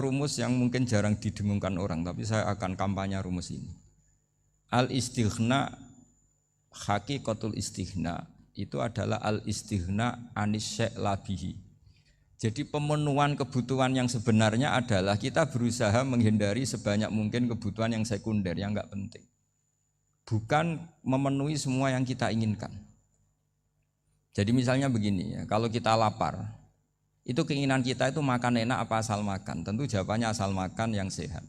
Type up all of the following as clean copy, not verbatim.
rumus yang mungkin jarang didengungkan orang, tapi saya akan kampanye rumus ini. Al-istighna, hakikatul istighna itu adalah al-istighna anis syai' labihi. Jadi pemenuhan kebutuhan yang sebenarnya adalah kita berusaha menghindari sebanyak mungkin kebutuhan yang sekunder, yang enggak penting. Bukan memenuhi semua yang kita inginkan. Jadi misalnya begini ya, kalau kita lapar, itu keinginan kita itu makan enak apa asal makan? Tentu jawabannya asal makan yang sehat.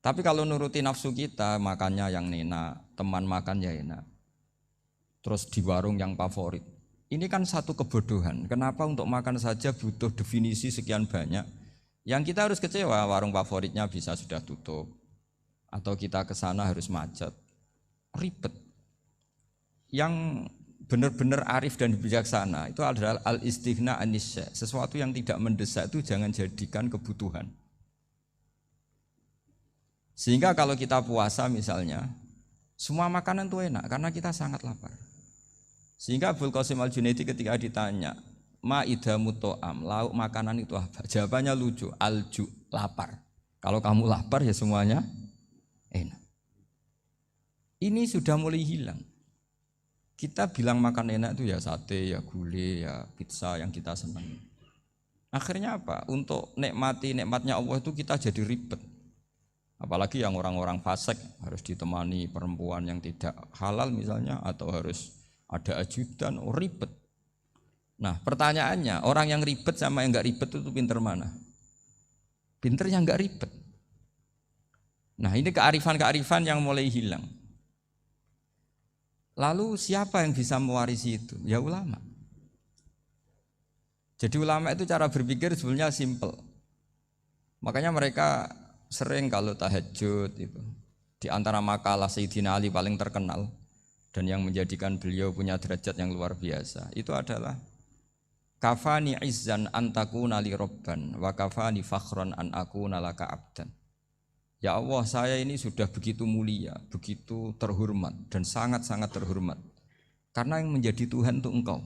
Tapi kalau nuruti nafsu kita, makannya yang enak, teman makan ya enak. Terus di warung yang favorit. Ini kan satu kebodohan. Kenapa untuk makan saja butuh definisi sekian banyak? Yang kita harus kecewa, warung favoritnya bisa sudah tutup. Atau kita ke sana harus macet. Ribet. Yang benar-benar arif dan bijaksana itu adalah al-istighna anisya. Sesuatu yang tidak mendesak itu jangan jadikan kebutuhan. Sehingga kalau kita puasa misalnya, semua makanan itu enak karena kita sangat lapar. Sehingga Abul Qasim Al-Junaidi ketika ditanya, ma'idamu to'am, lauk makanan itu apa? Jawabannya lucu, alju, lapar. Kalau kamu lapar ya semuanya enak. Ini sudah mulai hilang. Kita bilang makan enak itu ya sate, ya gulai, ya pizza yang kita senang. Akhirnya apa? Untuk nikmati nikmatnya Allah itu kita jadi ribet. Apalagi yang orang-orang fasik harus ditemani perempuan yang tidak halal misalnya, atau harus ada ajudan, ribet. Nah pertanyaannya, orang yang ribet sama yang enggak ribet itu pinter mana? Pinter yang enggak ribet. Nah ini kearifan-kearifan yang mulai hilang. Lalu siapa yang bisa mewarisi itu? Ya ulama. Jadi ulama itu cara berpikir sebenarnya simple. Makanya mereka sering kalau tahajud itu, di antara makalah Sayyidina Ali paling terkenal dan yang menjadikan beliau punya derajat yang luar biasa, itu adalah kafani izzan antakuna li robban wa kafani fakhran an akuna laka abdan. Ya Allah, saya ini sudah begitu mulia, begitu terhormat dan sangat-sangat terhormat karena yang menjadi Tuhan itu Engkau.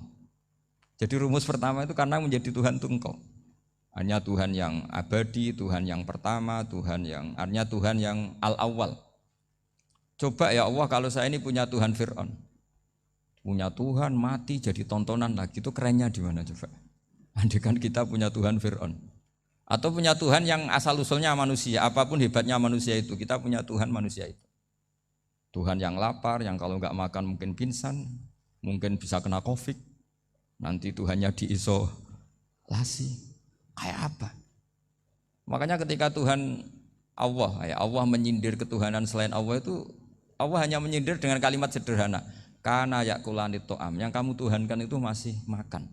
Jadi rumus pertama itu karena menjadi Tuhan itu Engkau. Hanya Tuhan yang abadi, Tuhan yang pertama, artinya Tuhan yang al-awwal. Coba ya Allah, kalau saya ini punya Tuhan Fir'aun, punya Tuhan mati jadi tontonan lagi, itu kerennya di mana coba? Andai kan kita punya Tuhan Fir'aun. Atau punya Tuhan yang asal usulnya manusia, apapun hebatnya manusia itu, kita punya Tuhan manusia itu. Tuhan yang lapar, yang kalau nggak makan mungkin pingsan, mungkin bisa kena COVID, nanti Tuhannya diisolasi, kayak apa? Makanya ketika Tuhan Allah menyindir ketuhanan selain Allah itu, Allah hanya menyindir dengan kalimat sederhana, kana yakulani to'am, yang kamu tuhankan itu masih makan.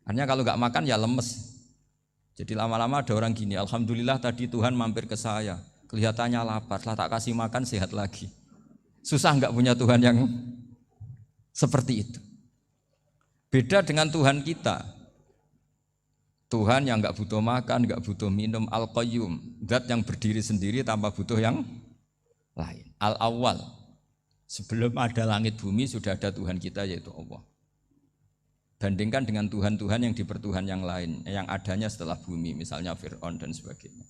Artinya kalau nggak makan ya lemes. Jadi lama-lama ada orang gini, alhamdulillah tadi Tuhan mampir ke saya, kelihatannya lapar, setelah tak kasih makan sehat lagi. Susah enggak punya Tuhan yang seperti itu. Beda dengan Tuhan kita. Tuhan yang enggak butuh makan, enggak butuh minum, Al-Qayyum, zat yang berdiri sendiri tanpa butuh yang lain. Al-Awwal, sebelum ada langit bumi sudah ada Tuhan kita yaitu Allah. Bandingkan dengan Tuhan-Tuhan yang dipertuhan yang lain, yang adanya setelah bumi, misalnya Fir'aun dan sebagainya.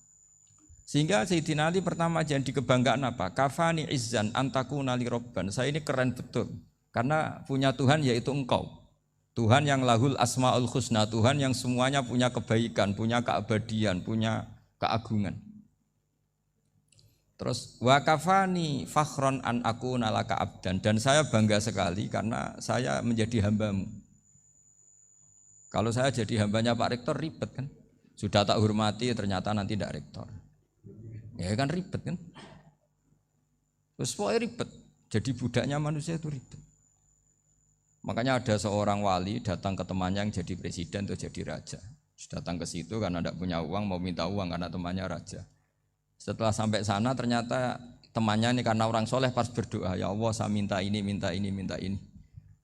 Sehingga Sayyidina Ali pertama jadi kebanggaan apa? Kafani izzan antakuna li robban. Saya ini keren betul, karena punya Tuhan yaitu Engkau. Tuhan yang lahul asma'ul husna, Tuhan yang semuanya punya kebaikan, punya keabadian, punya keagungan. Terus wa kafani fakhron an akuna laka abdan, dan saya bangga sekali karena saya menjadi hambamu. Kalau saya jadi hambanya Pak Rektor ribet kan, sudah tak hormati ternyata nanti tidak rektor, ya kan ribet kan. Terus pokoknya ribet, jadi budaknya manusia itu ribet. Makanya ada seorang wali datang ke temannya yang jadi presiden atau jadi raja, datang ke situ karena tidak punya uang, mau minta uang karena temannya raja. Setelah sampai sana ternyata temannya ini karena orang soleh pas berdoa, ya Allah saya minta ini, minta ini, minta ini.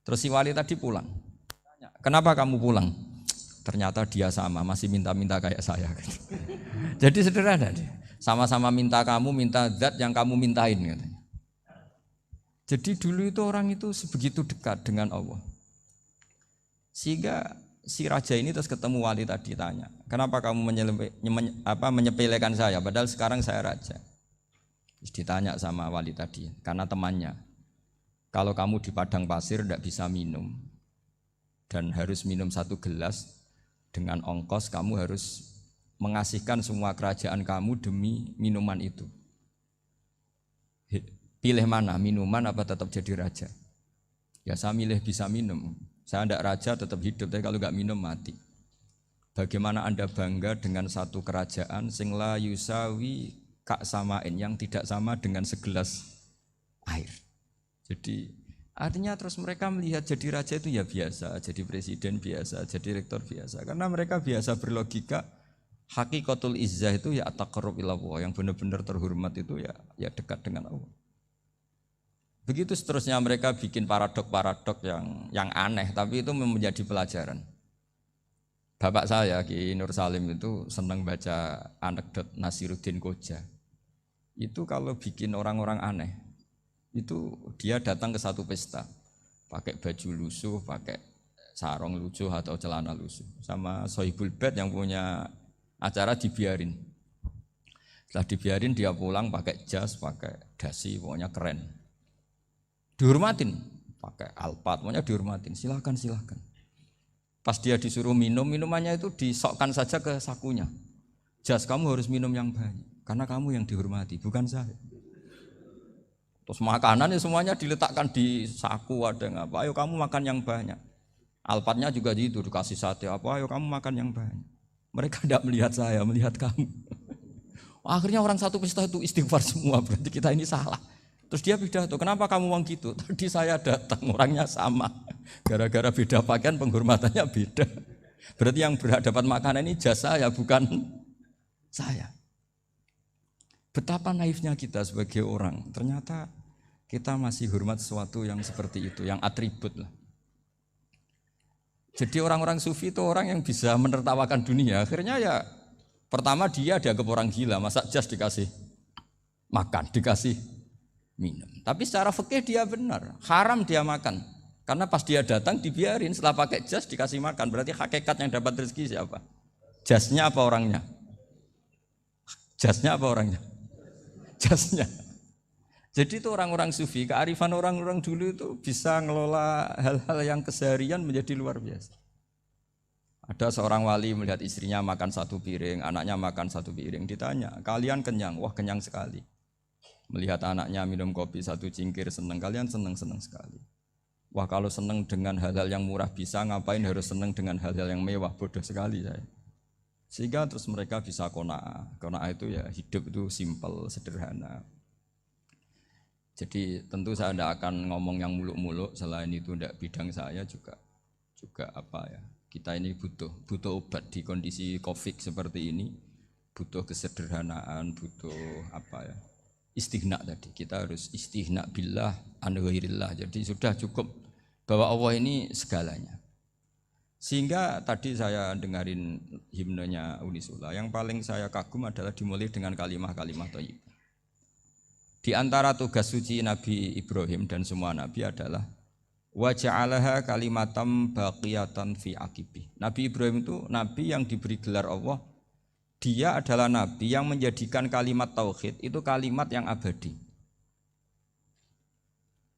Terus si wali tadi pulang. Kenapa kamu pulang? Ternyata dia sama, masih minta-minta kayak saya. Jadi sederhana deh. Sama-sama minta kamu, minta zat yang kamu mintain katanya. Jadi dulu itu orang itu sebegitu dekat dengan Allah. Sehingga si raja ini terus ketemu wali tadi, tanya, kenapa kamu menyepelekan saya padahal sekarang saya raja. Terus ditanya sama wali tadi, karena temannya, kalau kamu di padang pasir tidak bisa minum dan harus minum 1 gelas, dengan ongkos kamu harus mengasihkan semua kerajaan kamu demi minuman itu. Pilih mana, minuman apa tetap jadi raja? Ya saya milih bisa minum. Saya tidak raja tetap hidup, tapi kalau nggak minum mati. Bagaimana Anda bangga dengan satu kerajaan sing la yusawi kak samain, yang tidak sama dengan segelas air. Jadi artinya terus mereka melihat jadi raja itu ya biasa, jadi presiden biasa, jadi rektor biasa. Karena mereka biasa berlogika hakikatul izzah itu ya at-taqarrub ila Allah, yang benar-benar terhormat itu ya dekat dengan Allah. Begitu seterusnya mereka bikin paradok-paradok yang aneh, tapi itu menjadi pelajaran. Bapak saya Ki Nur Salim itu senang baca anekdot Nasiruddin Koja. Itu kalau bikin orang-orang aneh, itu dia datang ke satu pesta, pakai baju lusuh, pakai sarung lusuh atau celana lusuh, sama Sohibul Bait yang punya acara dibiarin. Setelah dibiarin dia pulang pakai jas, pakai dasi, pokoknya keren. Dihormatin, pakai alpat, pokoknya dihormatin, silahkan. Pas dia disuruh minum, minumannya itu disokkan saja ke sakunya. Jas, kamu harus minum yang banyak, karena kamu yang dihormati, bukan saya. Terus makanan ya semuanya diletakkan di saku, ada nggak apa, ayo kamu makan yang banyak. Alpatnya juga gitu, dikasih sate, apa, ayo kamu makan yang banyak. Mereka tidak melihat saya, melihat kamu. Akhirnya orang satu pesta itu istighfar semua, berarti kita ini salah. Terus dia pidato, kenapa kamu uang gitu? Tadi saya datang, orangnya sama. Gara-gara beda pakaian, penghormatannya beda. Berarti yang berhak dapat makanan ini jasa ya, bukan saya. Betapa naifnya kita sebagai orang. Ternyata kita masih hormat sesuatu yang seperti itu, yang atribut lah. Jadi orang-orang sufi itu orang yang bisa menertawakan dunia. Akhirnya ya, pertama dia dianggap orang gila, masa jas dikasih makan, dikasih minum. Tapi secara fikih dia benar, haram dia makan. Karena pas dia datang dibiarin, setelah pakai jas dikasih makan. Berarti hakikat yang dapat rezeki siapa? Jasnya apa orangnya? Jasnya apa orangnya? Jasnya. Jadi itu orang-orang sufi, kearifan orang-orang dulu itu bisa ngelola hal-hal yang keseharian menjadi luar biasa. Ada seorang wali melihat istrinya makan 1 piring, anaknya makan 1 piring. Ditanya, kalian kenyang? Wah, kenyang sekali. Melihat anaknya minum kopi 1 cingkir, senang. Kalian senang sekali. Wah, kalau senang dengan hal-hal yang murah bisa, ngapain harus senang dengan hal-hal yang mewah? Bodoh sekali saya. Sehingga terus mereka bisa qanaah. Qanaah itu ya hidup itu simpel, sederhana. Jadi tentu saya tidak akan ngomong yang muluk-muluk, selain itu tidak bidang saya juga apa ya. Kita ini butuh obat di kondisi Covid seperti ini, butuh kesederhanaan, butuh apa ya, istighna tadi. Kita harus istighna billah an ghairillah. Jadi sudah cukup bahwa Allah ini segalanya. Sehingga tadi saya dengarin himnenya Unisula, yang paling saya kagum adalah dimulai dengan kalimah-kalimah thayyibah. Di antara tugas suci Nabi Ibrahim dan semua nabi adalah wa ja'alaha kalimatam baqiyatan fi aqibi. Nabi Ibrahim itu nabi yang diberi gelar Allah. Dia adalah nabi yang menjadikan kalimat tauhid itu kalimat yang abadi.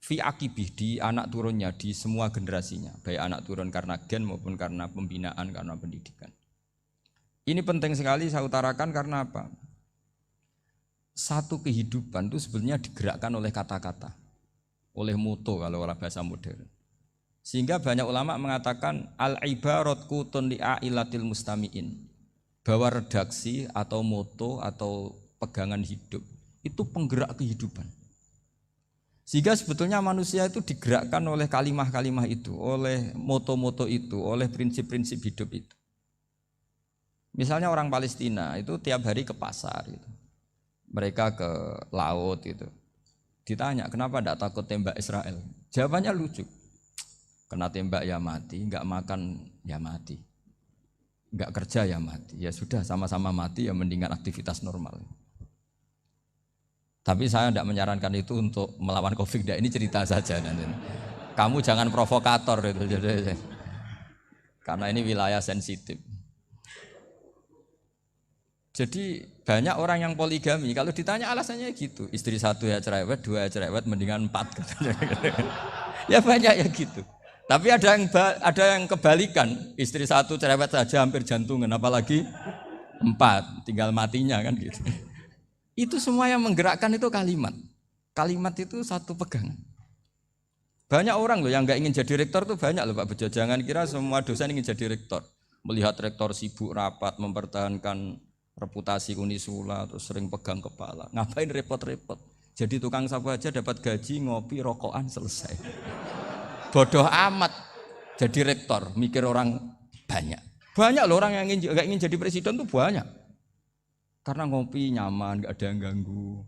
Fi aqibi, di anak turunnya, di semua generasinya, baik anak turun karena gen maupun karena pembinaan, karena pendidikan. Ini penting sekali saya utarakan karena apa? Satu kehidupan itu sebenarnya digerakkan oleh kata-kata, oleh moto kalau orang bahasa modern. Sehingga banyak ulama mengatakan al-ibarat qutun li'ailatil mustami'in, bahwa redaksi atau moto atau pegangan hidup itu penggerak kehidupan. Sehingga sebetulnya manusia itu digerakkan oleh kalimah-kalimah itu, oleh moto-moto itu, oleh prinsip-prinsip hidup itu. Misalnya orang Palestina itu tiap hari ke pasar gitu. Mereka ke laut itu. Ditanya, kenapa tidak takut tembak Israel? Jawabannya lucu. Kena tembak ya mati, enggak makan ya mati. Enggak kerja ya mati. Ya sudah, sama-sama mati ya mendingan aktivitas normal. Tapi saya tidak menyarankan itu untuk melawan Covid. Ini cerita saja. Kamu jangan provokator itu. karena ini wilayah sensitif. Jadi banyak orang yang poligami, kalau ditanya alasannya gitu, istri satu ya cerewet, dua ya cerewet, mendingan 4 katanya. Ya banyak ya gitu. Tapi ada yang kebalikan, istri satu cerewet saja hampir jantungan, apalagi 4, tinggal matinya kan gitu. Itu semua yang menggerakkan itu kalimat. Kalimat itu satu pegangan. Banyak orang loh yang nggak ingin jadi rektor tuh banyak loh Pak Bejo. Jangan kira semua dosen ingin jadi rektor. Melihat rektor sibuk rapat, mempertahankan reputasi Unisula, terus sering pegang kepala. Ngapain repot-repot? Jadi tukang sapu aja dapat gaji, ngopi, rokokan, selesai. Bodoh amat jadi rektor, mikir orang banyak. Banyak loh orang yang nggak ingin jadi presiden tuh banyak. Karena ngopi nyaman, nggak ada yang ganggu.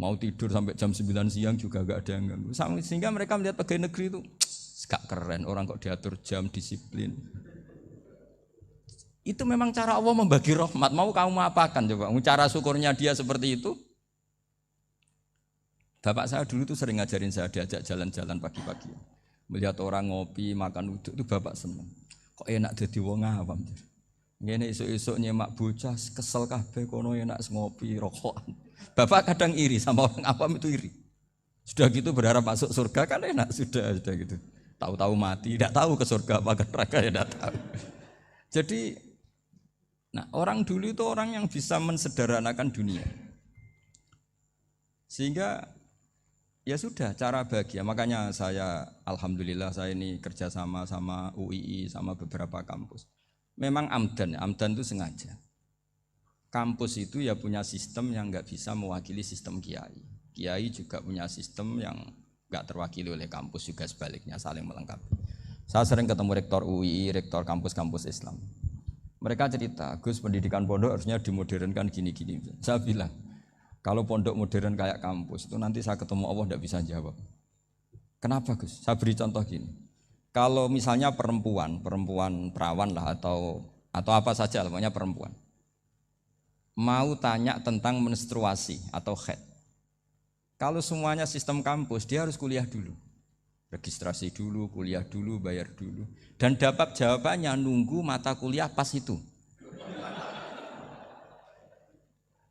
Mau tidur sampai jam 9 siang juga nggak ada yang ganggu. Sehingga mereka melihat pegawai negeri itu gak keren, orang kok diatur jam, disiplin. Itu memang cara Allah membagi rahmat. Mau kamu apakan coba? Cara syukurnya dia seperti itu. Bapak saya dulu tuh sering ngajarin saya, diajak jalan-jalan pagi-pagi. Melihat orang ngopi, makan uduk itu bapak seneng. Kok enak jadi wong awam. Ngene esuk-esuk nyemak bocah kesel kabeh kono enak ngopi rokokan. Bapak kadang iri sama orang awam itu iri. Sudah gitu berharap masuk surga kan enak sudah gitu. Tahu-tahu mati, tidak tahu ke surga apa ke neraka ya tidak tahu. Jadi nah, orang dulu itu orang yang bisa mensederhanakan dunia. Sehingga ya sudah cara bahagia. Makanya saya alhamdulillah saya ini kerjasama sama UII sama beberapa kampus. Memang amdan itu sengaja. Kampus itu ya punya sistem yang nggak bisa mewakili sistem kiai. Kiai juga punya sistem yang nggak terwakili oleh kampus juga sebaliknya saling melengkapi. Saya sering ketemu rektor UII, rektor kampus-kampus Islam. Mereka cerita, Gus pendidikan pondok harusnya dimodernkan gini-gini. Saya bilang, kalau pondok modern kayak kampus itu nanti saya ketemu Allah tidak bisa jawab. Kenapa Gus? Saya beri contoh gini. Kalau misalnya perempuan perawan lah atau apa saja, namanya perempuan, mau tanya tentang menstruasi atau haid. Kalau semuanya sistem kampus, dia harus kuliah dulu. Registrasi dulu, kuliah dulu, bayar dulu. Dan dapat jawabannya nunggu mata kuliah pas itu.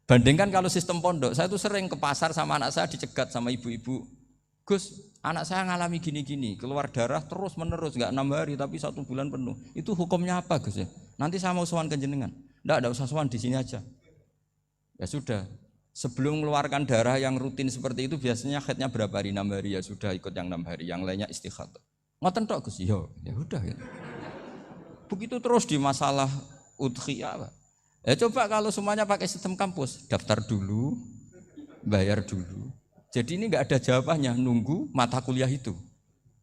Bandingkan kalau sistem pondok, saya tuh sering ke pasar sama anak saya dicegat sama ibu-ibu. Gus, anak saya ngalami gini-gini, keluar darah terus menerus, nggak 6 hari tapi 1 bulan penuh. Itu hukumnya apa Gus ya? Nanti saya mau sowan ke jenengan. Nggak usah sowan di sini aja. Ya sudah, sebelum mengeluarkan darah yang rutin seperti itu biasanya haidnya berapa hari? 6 hari ya sudah ikut yang 6 hari, yang lainnya istighatsah. Ngoten tok Gus, ya udah gitu. Begitu terus di masalah udhiyah. Ya coba kalau semuanya pakai sistem kampus, daftar dulu, bayar dulu. Jadi ini nggak ada jawabannya, nunggu mata kuliah itu.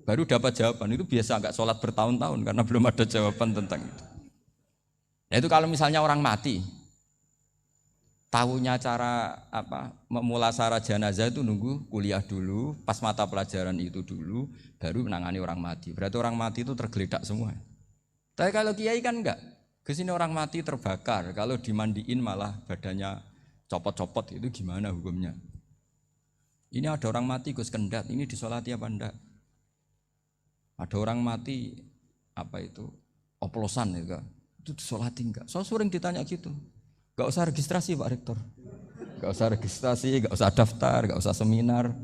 Baru dapat jawaban, itu biasa nggak sholat bertahun-tahun karena belum ada jawaban tentang itu. Nah itu kalau misalnya orang mati, tahunya cara memulasara jenazah itu nunggu kuliah dulu, pas mata pelajaran itu dulu, baru menangani orang mati. Berarti orang mati itu tergeledak semua. Tapi kalau kiai kan enggak. Kesini orang mati terbakar, kalau dimandiin malah badannya copot-copot, itu gimana hukumnya? Ini ada orang mati Gus Kendat, ini disolati apa enggak? Ada orang mati oplosan ya, itu disolati enggak? So sering ditanya gitu. Gak usah registrasi Pak Rektor, gak usah registrasi, gak usah daftar, gak usah seminar.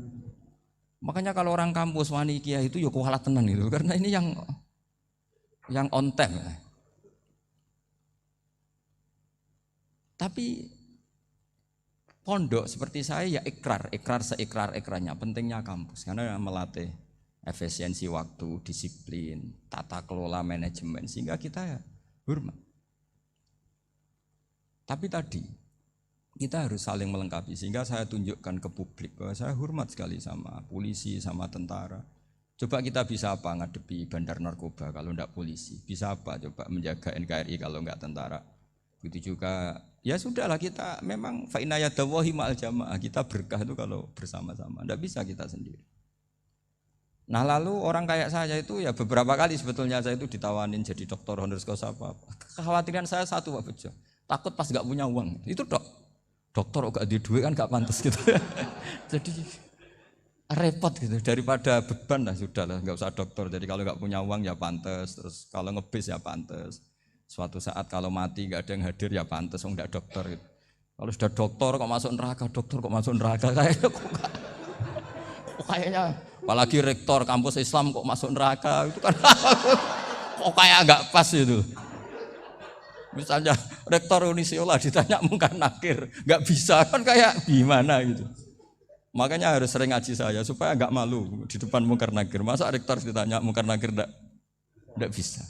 Makanya kalau orang kampus wani kiai itu ya kualat tenan gitu, karena ini yang on time. Tapi pondok seperti saya ya ikrar seikrar-ikrarnya pentingnya kampus karena melatih efisiensi waktu, disiplin, tata kelola manajemen sehingga kita ya hormat. Tapi tadi kita harus saling melengkapi sehingga saya tunjukkan ke publik bahwa saya hormat sekali sama polisi, sama tentara. Coba kita bisa apa ngadepi bandar narkoba kalau enggak polisi? Bisa apa coba menjaga NKRI kalau enggak tentara? Begitu juga ya sudahlah kita memang fa inna yadallahi ma'al jamaah, kita berkah itu kalau bersama-sama, enggak bisa kita sendiri. Nah lalu orang kayak saya itu ya beberapa kali sebetulnya saya itu ditawanin jadi doktor honoris causa apa. Kekhawatiran saya satu Pak Bejo, takut pas enggak punya uang. Itu dokter kok enggak ada duit kan enggak pantas gitu. repot gitu, daripada beban lah sudah lah, nggak usah dokter. Jadi kalau nggak punya uang ya pantes, terus kalau ngebis ya pantes. Suatu saat kalau mati nggak ada yang hadir ya pantes, nggak dokter gitu. Kalau sudah dokter kok masuk neraka, dokter kok masuk neraka kayaknya kayaknya apalagi rektor kampus Islam kok masuk neraka itu kan kok kayak nggak pas itu. Misalnya rektor Unisiola ditanya mungkar nakir, nggak bisa kan kayak gimana gitu. Makanya harus sering ngaji saya supaya nggak malu di depan mungkar nakir. Masa rektor ditanya mungkar nakir nggak bisa.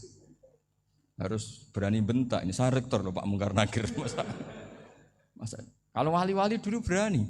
Harus berani bentak. Ini saya rektor loh Pak mungkar nakir. Masa kalau wali-wali dulu berani.